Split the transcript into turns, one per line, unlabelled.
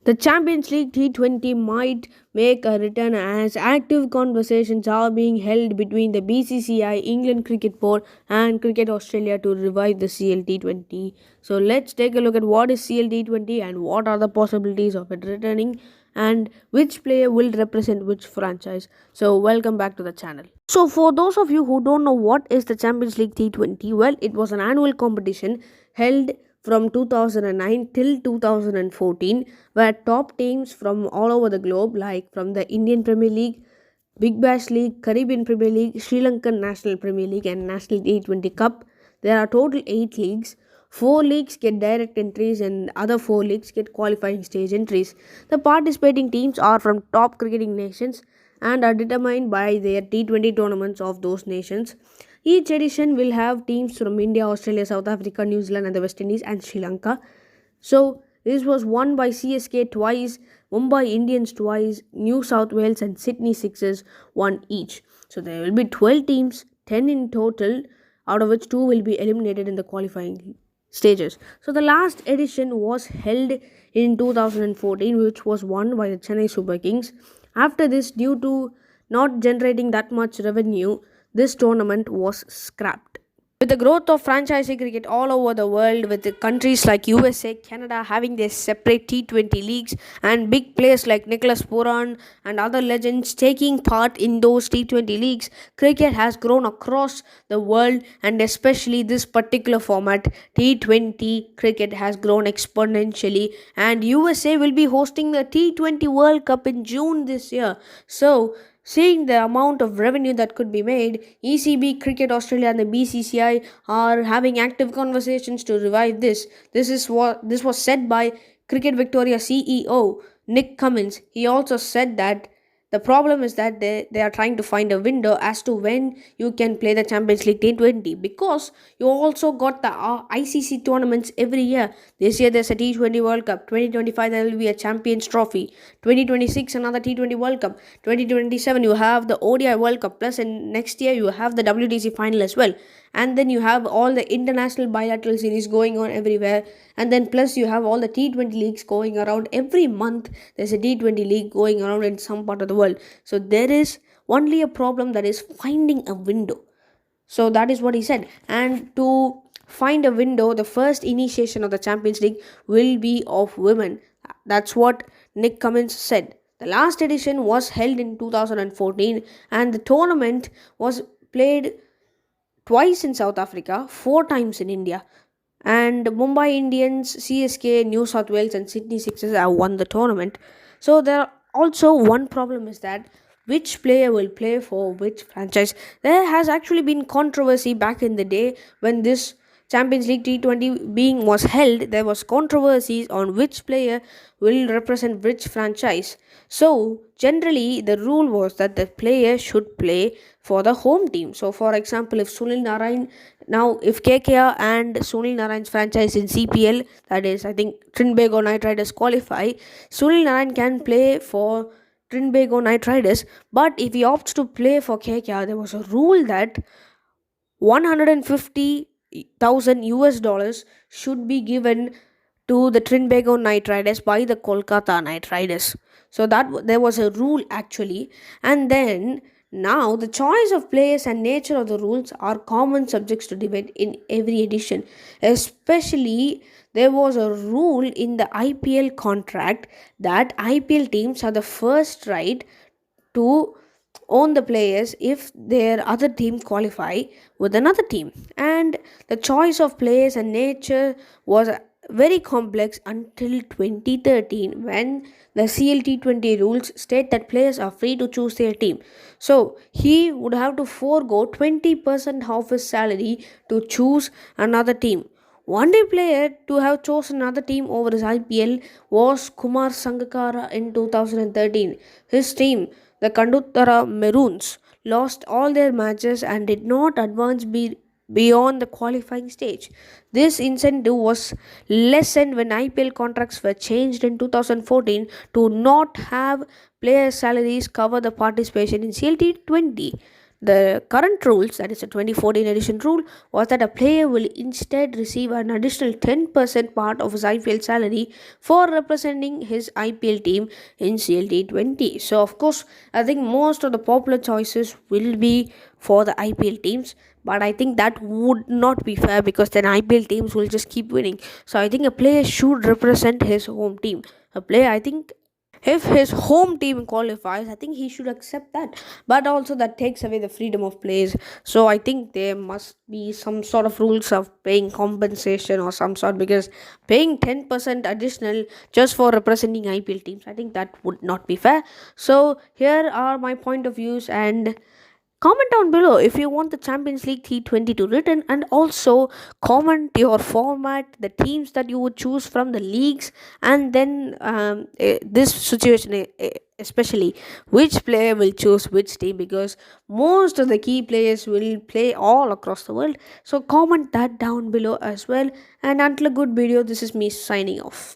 The Champions League T20 might make a return as active conversations are being held between the BCCI, England Cricket Board, and Cricket Australia to revive the CLT20. So let's take a look at what is CLT20 and what are the possibilities of it returning and which player will represent which franchise. So welcome back to the channel. So for those of you who don't know what is the Champions League T20, well, it was an annual competition held from 2009 till 2014 where top teams from all over the globe, like from the Indian Premier League, Big Bash League, Caribbean Premier League, Sri Lankan National Premier League, and National T20 Cup. There are total 8 leagues. 4 leagues get direct entries and other 4 leagues get qualifying stage entries. The participating teams are from top cricketing nations and are determined by their T20 tournaments of those nations. Each edition will have teams from India, Australia, South Africa, New Zealand, and the West Indies, and Sri Lanka. So, this was won by CSK twice, Mumbai Indians twice, New South Wales and Sydney Sixers won each. So, there will be 12 teams, 10 in total, out of which 2 will be eliminated in the qualifying stages. So, the last edition was held in 2014, which was won by the Chennai Super Kings. After this, due to not generating that much revenue, this tournament was scrapped. With the growth of franchisee cricket all over the world, with the countries like USA, Canada having their separate T20 leagues, and big players like Nicholas Puran and other legends taking part in those T20 leagues, cricket has grown across the world, and especially this particular format, T20 cricket, has grown exponentially. And USA will be hosting the T20 World Cup in June this year. So, seeing the amount of revenue that could be made, ECB, Cricket Australia, and the BCCI are having active conversations to revive this. This was said by Cricket Victoria CEO Nick Cummins. He also said that the problem is that they are trying to find a window as to when you can play the Champions League T20, because you also got the ICC tournaments every year. This year there's a T20 World Cup, 2025 there will be a Champions Trophy, 2026 another T20 World Cup, 2027 you have the ODI World Cup, plus in next year you have the WTC final as well. And then you have all the international bilateral series going on everywhere, and then plus you have all the T20 leagues going around. Every month there's a T20 league going around in some part of the world. So there is only a problem, that is finding a window. So that is what he said. And to find a window, the first initiation of the Champions League will be of women. That's what Nick Cummins said. The last edition was held in 2014 and the tournament was played twice in South Africa, 4 times in India. And Mumbai Indians, CSK, New South Wales, and Sydney Sixers have won the tournament. So there also one problem is that which player will play for which franchise. There has actually been controversy back in the day when this Champions League T20 being was held. There was controversies on which player will represent which franchise. So generally the rule was that the player should play for the home team. So for example, if Sunil Narayan, now if KKR and Sunil Narayan's franchise in CPL, that is I think Trinbago Knight Riders qualify, Sunil Narayan can play for Trinbago Knight Riders. But if he opts to play for KKR, there was a rule that 150,000 US dollars should be given to the Trinbago Knight Riders by the Kolkata Knight Riders. So that there was a rule actually. And then now the choice of players and nature of the rules are common subjects to debate in every edition. Especially there was a rule in the IPL contract that IPL teams have the first right to own the players if their other team qualify with another team. And the choice of players and nature was very complex until 2013, when the CLT20 rules state that players are free to choose their team. So he would have to forego 20% of his salary to choose another team. One day player to have chosen another team over his IPL was Kumar Sangakkara in 2013. His team, the Kanduttara Maroons, lost all their matches and did not advance beyond the qualifying stage. This incentive was lessened when IPL contracts were changed in 2014 to not have player salaries cover the participation in CLT20. the current rules, that is the 2014 edition rule, was that a player will instead receive an additional 10% part of his IPL salary for representing his IPL team in CLT20. So, of course, I think most of the popular choices will be for the IPL teams, but I think that would not be fair because then IPL teams will just keep winning. So, I think a player should represent his home team. A player, I think, if his home team qualifies, I think he should accept that. But also, that takes away the freedom of plays. So, I think there must be some sort of rules of paying compensation or some sort, because paying 10% additional just for representing IPL teams, I think that would not be fair. So, here are my point of views, and comment down below if you want the Champions League T20 to return, and also comment your format, the teams that you would choose from the leagues, and then this situation, especially which player will choose which team, because most of the key players will play all across the world. So comment that down below as well. And until a good video, this is me signing off.